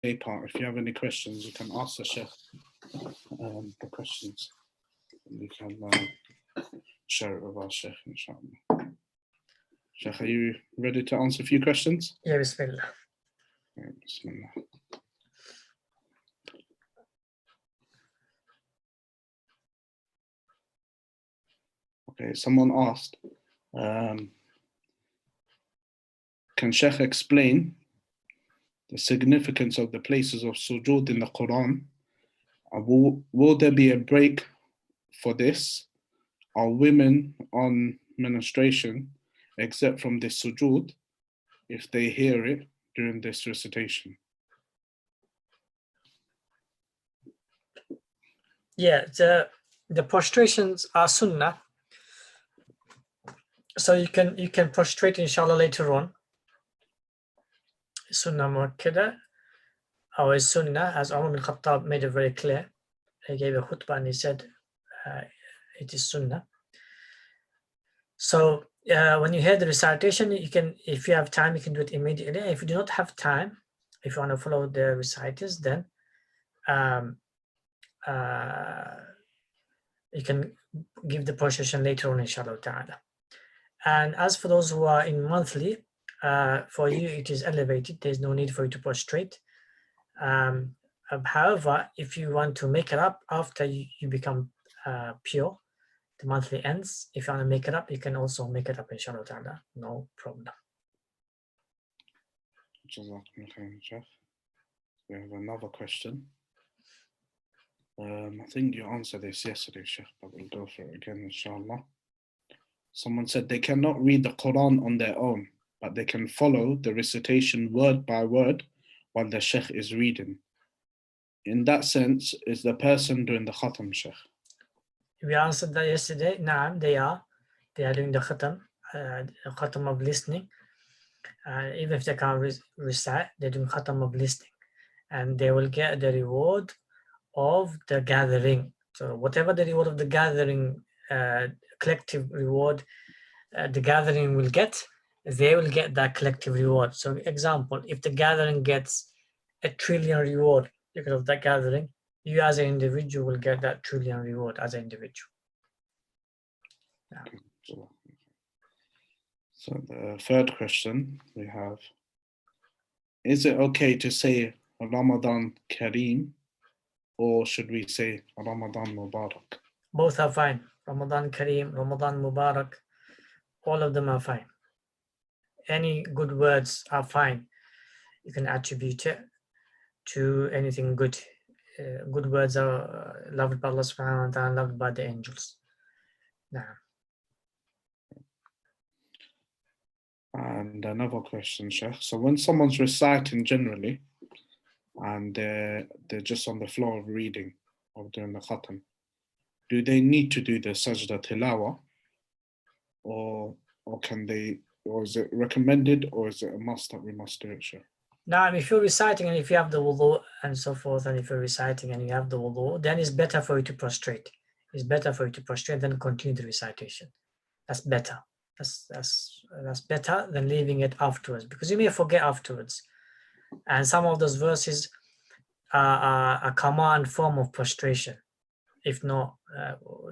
part. If you have any questions, you can ask the Sheikh the questions. We can share it with our Sheikh, inshallah. Sheikh, are you ready to answer a few questions? Yeah, Bismillah. Yeah, Bismillah. Okay, someone asked, can Sheikh explain the significance of the places of sujood in the Quran? Will there be a break for this? Are women on menstruation exempt from this sujood if they hear it during this recitation? Yeah, the prostrations are sunnah. So you can prostrate inshallah later on. Sunnah muakkada or sunnah, as Umar bin Khattab made it very clear. He gave a khutbah and he said it is sunnah. So when you hear the recitation, you can, if you have time, you can do it immediately. If you do not have time, if you want to follow the reciters, then you can give the prostration later on, inshallah ta'ala. And as for those who are in monthly, for you it is elevated. There's no need for you to prostrate. However, if you want to make it up after you become pure, the monthly ends. If you want to make it up, you can also make it up, inshallah ta'ala. No problem. We have another question. I think you answered this yesterday, Sheikh, but we'll go for it again, inshallah. Someone said they cannot read the Quran on their own, but they can follow the recitation word by word while the Sheikh is reading. In that sense, is the person doing the khatam, Sheikh? We answered that yesterday. Naam, they are doing the khatam of listening. Even if they can't recite, they're doing khatam of listening, and they will get the reward of the gathering. So whatever the reward of the gathering, collective reward, the gathering will get, they will get that collective reward. So example, if the gathering gets 1 trillion reward because of that gathering, you as an individual will get that 1 trillion reward as an individual. Yeah. So the third question we have, is it okay to say Ramadan Kareem, or should we say Ramadan Mubarak? Both are fine. Ramadan Kareem, Ramadan Mubarak, all of them are fine. Any good words are fine. You can attribute it to anything good. Good words are loved by Allah subhanahu wa ta'ala, loved by the angels. Now. And another question, Sheikh. So when someone's reciting generally, and they're just on the floor of reading or doing the khatam, do they need to do the sajda tilawa, or can they, or is it recommended, or is it a must that we must do it, Sheikh? Now, if you're reciting and if you have the wudu and so forth, and if you're reciting and you have the wudu, then it's better for you to prostrate. It's better for you to prostrate than continue the recitation. That's better. That's better than leaving it afterwards, because you may forget afterwards. And some of those verses are a command form of prostration. If not,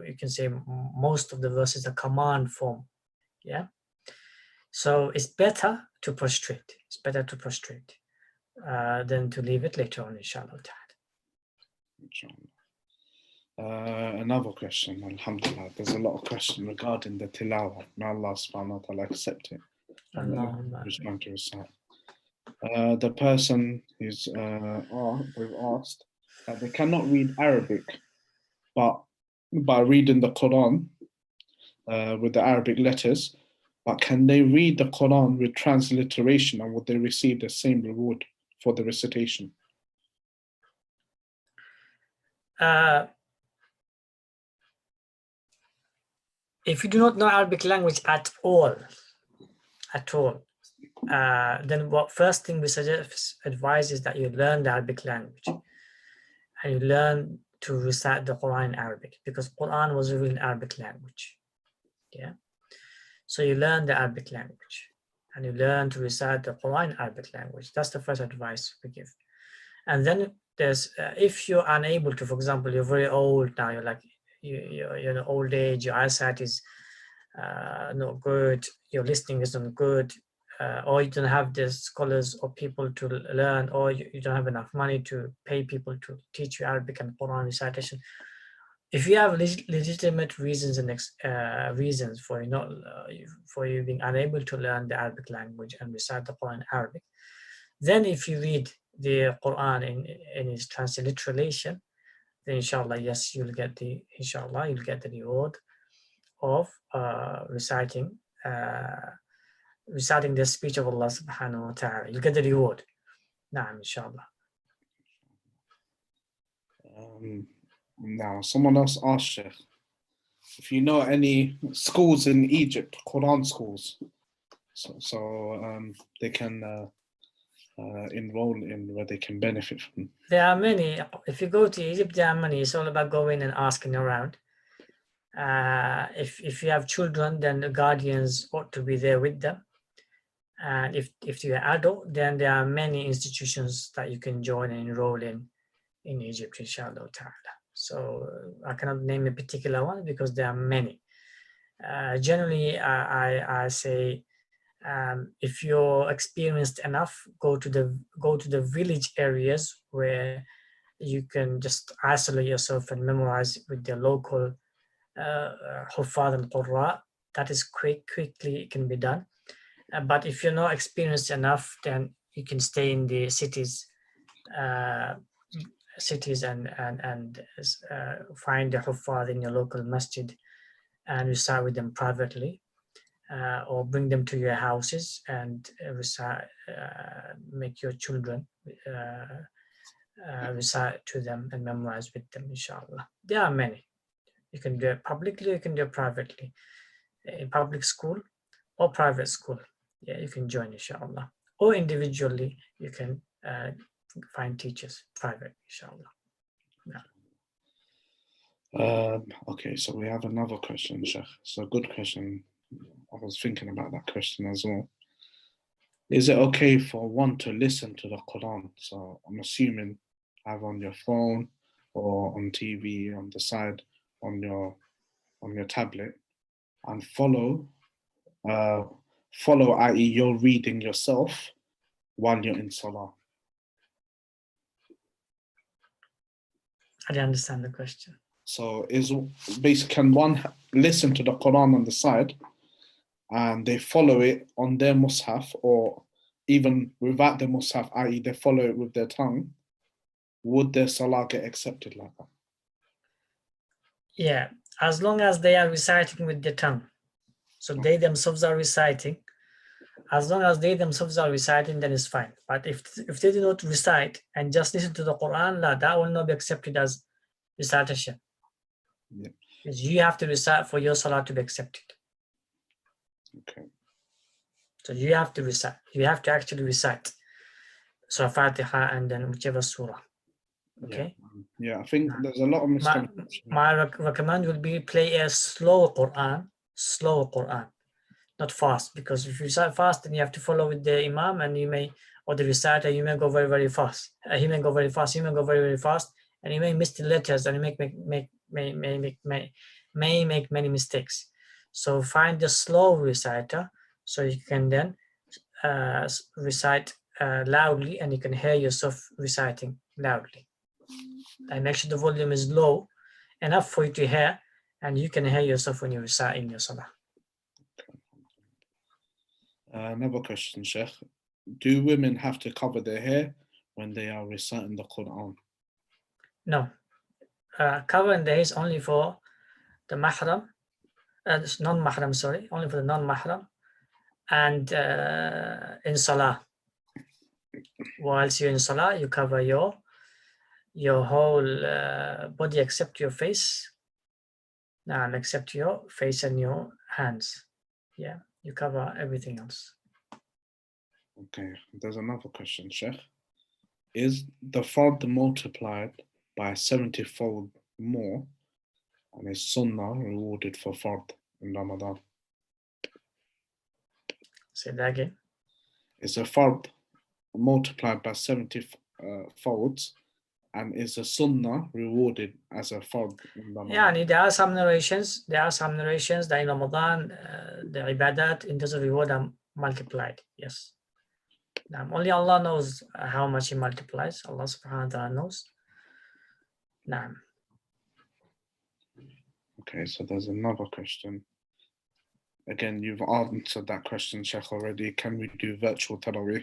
you can say most of the verses are command form. Yeah. So it's better to prostrate. It's better to prostrate than to leave it later on, inshallah. Another question, alhamdulillah. There's a lot of questions regarding the tilawah. May Allah subhanahu wa ta'ala accept it. Who's going to recite. The person who's we've asked that they cannot read Arabic, but by reading the Quran with the Arabic letters, but can they read the Quran with transliteration, and would they receive the same reward for the recitation? If you do not know Arabic language at all, then what first thing we advise is that you learn the Arabic language, and you learn to recite the Quran in Arabic, because Quran was revealed in Arabic language. Yeah. So you learn the Arabic language, and you learn to recite the Quran in Arabic language. That's the first advice we give. And then there's if you're unable to, for example, you're very old now, you're like you're in old age, your eyesight is not good, your listening isn't good, or you don't have the scholars or people to learn, or you don't have enough money to pay people to teach you Arabic and Quran recitation. If you have legitimate reasons and reasons for you not for you being unable to learn the Arabic language and recite the Quran in Arabic, then if you read the Quran in its transliteration, then inshallah, yes, you'll get the reward of reciting the speech of Allah subhanahu wa ta'ala. You'll get the reward. Naam, inshallah. Now, someone else asked Sheikh if you know any schools in Egypt, Quran schools, so they can enroll in, where they can benefit from. There are many. If you go to Egypt, there are many. It's all about going and asking around. If you have children, then the guardians ought to be there with them. And if you're adult, then there are many institutions that you can join and enroll in Egypt, inshallah ta'ala. So I cannot name a particular one because there are many. Generally, I say, if you're experienced enough, go to the village areas where you can just isolate yourself and memorize with the local Huffaz and Qurra. That is quickly it can be done. But if you're not experienced enough, then you can stay in the cities and find the Huffaz in your local masjid and recite with them privately, or bring them to your houses and recite, make your children recite to them and memorize with them, inshallah. There are many. You can do it publicly, you can do it privately. In public school or private school, yeah, you can join, inshallah. Or individually, you can find teachers private, inshallah. Yeah. Okay, so we have another question, Sheikh. It's a good question. I was thinking about that question as well. Is it okay for one to listen to the Quran? So I'm assuming either on your phone or on TV, on the side, on your tablet, and follow, i.e. you're reading yourself while you're in Salah. I didn't understand the question. So can one listen to the Quran on the side and they follow it on their mushaf, or even without the mushaf, i.e. they follow it with their tongue? Would their Salah get accepted like that? Yeah, as long as they are reciting with their tongue. So they themselves are reciting. As long as they themselves are reciting, then it's fine. But if they do not recite and just listen to the Quran, that will not be accepted as recitation. Yeah. Because you have to recite for your Salah to be accepted. Okay. So you have to recite. You have to actually recite Surah Fatiha and then whichever surah. Okay. Yeah, I think there's a lot of misconception. My recommend would be play a slow Quran, not fast, because if you recite fast, then you have to follow with the Imam, and or the reciter, you may go very, very fast. He may go very fast. You may go very, very fast, and you may miss the letters, and you may make many mistakes. So find the slow reciter, so you can then recite loudly, and you can hear yourself reciting loudly. And make sure the volume is low enough for you to hear, and you can hear yourself when you recite in your Salah. Another question, Sheikh. Do women have to cover their hair when they are reciting the Quran? No. Covering the hair is only for the mahram, non-mahram, sorry, only for the non-mahram, and in Salah. Whilst you're in Salah, you cover your whole body except your face, and except your face and your hands. Yeah, you cover everything else. Okay, there's another question, Sheikh. Is the fard multiplied by 70-fold more, and is sunnah rewarded for fard in Ramadan? Say that again. Is a fard multiplied by 70 folds, and is a sunnah rewarded as a fard in Ramadan? Yeah, there are some narrations. There are some narrations that in Ramadan, the ibadat in terms of reward are multiplied. Yes. Only Allah knows how much He multiplies. Allah subhanahu wa ta'ala knows. Okay, so there's another question. Again, you've answered that question, Sheikh, already. Can we do virtual tarawih?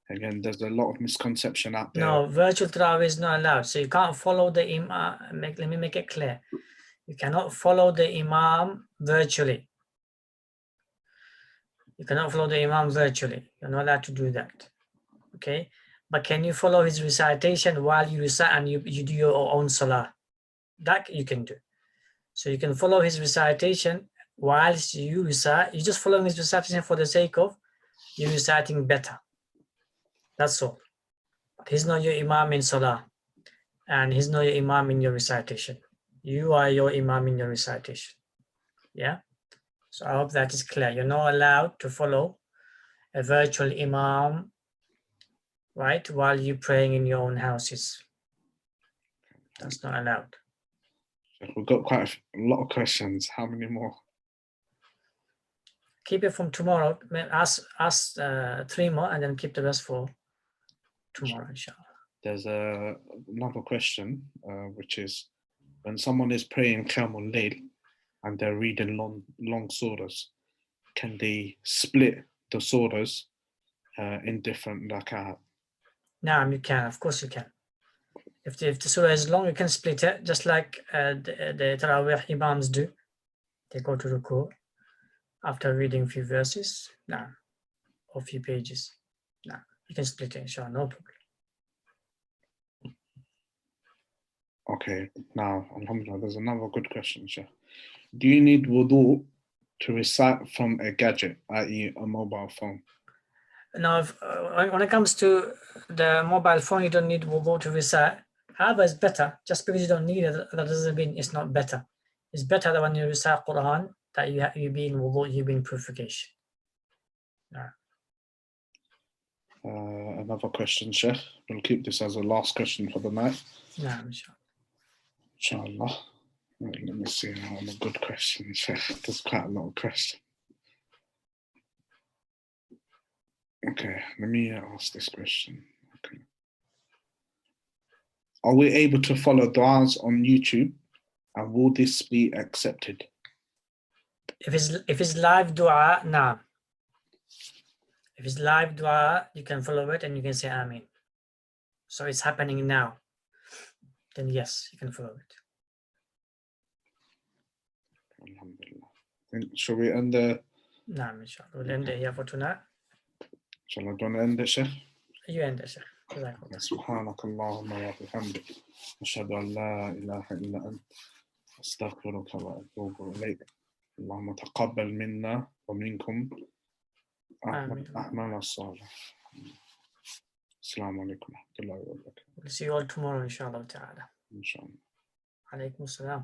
Again, there's a lot of misconception out there. No, virtual tarawih is not allowed. So you can't follow the imam. Let me make it clear. You cannot follow the imam virtually. You cannot follow the imam virtually. You're not allowed to do that. Okay? But can you follow his recitation while you recite and you do your own salah? That you can do. So you can follow his recitation whilst you recite. You're just following his recitation for the sake of you reciting better. That's all. But he's not your imam in salah. And he's not your imam in your recitation. You are your imam in your recitation. Yeah? So I hope that is clear. You're not allowed to follow a virtual imam, right, while you're praying in your own houses. That's not allowed. We've got quite a lot of questions. How many more? Keep it from tomorrow. Ask 3 more and then keep the rest for tomorrow, inshallah. There's another question, which is when someone is praying Qiyamul Layl and they're reading long surahs, can they split the surahs in different rak'at? No, you can. Of course you can. If the surah is long, you can split it, just like the Tarawih imams do. They go to ruku after reading a few verses, or a few pages. You can split it, inshallah, no problem. Okay, now, alhamdulillah, there's another good question, Sheikh. Do you need wudu to recite from a gadget, i.e. a mobile phone? Now, when it comes to the mobile phone, you don't need wudu to recite. However, it's better. Just because you don't need it, that doesn't mean it's not better. It's better that when you recite Quran, that you be in wudu, you be in purification. Another question, Sheikh. We'll keep this as a last question for the night. Inshallah. Let me see now. A good question, Sheikh. There's quite a lot of questions. Okay, let me ask this question. Okay. Are we able to follow du'as on YouTube, and will this be accepted? If it's live du'a, nah. If it's live du'a, you can follow it and you can say Ameen. So it's happening now. Then yes, you can follow it. Alhamdulillah. Shall we end the? Nah, inshallah. We'll end it here for tonight. Shall I do you end it, Sheikh? You end it, Sheikh. سبحانك اللهم وبحمدك أشهد أن لا إله إلا أنت أستغفرك وأتوب إليك اللهم تقبل منا ومنكم أعمال الصالح. السلام عليكم ورحمة الله وبركاته. We'll see you all tomorrow, inshallah ta'ala. إن شاء الله. عليكم السلام.